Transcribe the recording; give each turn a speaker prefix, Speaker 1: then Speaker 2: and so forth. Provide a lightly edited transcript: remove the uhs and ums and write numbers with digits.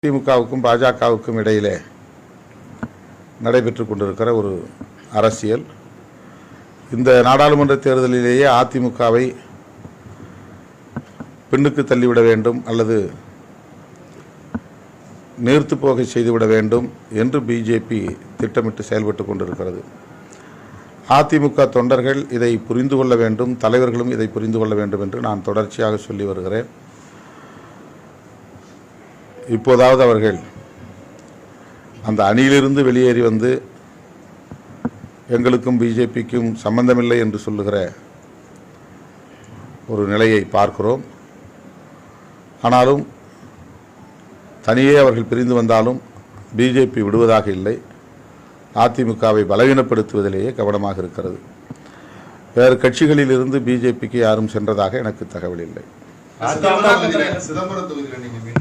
Speaker 1: திமுகவுக்கும் பாஜகவுக்கும் இடையிலே நடைபெற்றுக் கொண்டிருக்கிற ஒரு அரசியல். இந்த நாடாளுமன்ற தேர்தலிலேயே அதிமுகவை பின்னுக்கு தள்ளிவிட வேண்டும் அல்லது நீர்த்து போக செய்துவிட வேண்டும் என்று பிஜேபி திட்டமிட்டு செயல்பட்டு கொண்டிருக்கிறது. அதிமுக தொண்டர்கள் இதை புரிந்து கொள்ள வேண்டும், தலைவர்களும் இதை புரிந்து கொள்ள வேண்டும் என்று நான் தொடர்ச்சியாக சொல்லி வருகிறேன். இப்போதாவது அவர்கள் அந்த அணியிலிருந்து வெளியேறி வந்து எங்களுக்கும் பிஜேபிக்கும் சம்பந்தமில்லை என்று சொல்லுகிற ஒரு நிலையை பார்க்கிறோம். ஆனாலும் தனியே அவர்கள் பிரிந்து வந்தாலும் பிஜேபி விடுவதாக இல்லை. அதிமுகவை பலவீனப்படுத்துவதிலேயே கவனமாக இருக்கிறது. வேறு கட்சிகளில் இருந்து பிஜேபிக்கு யாரும் சென்றதாக எனக்கு தகவல் இல்லை.
Speaker 2: சிதம்பரம் தொகுதியில்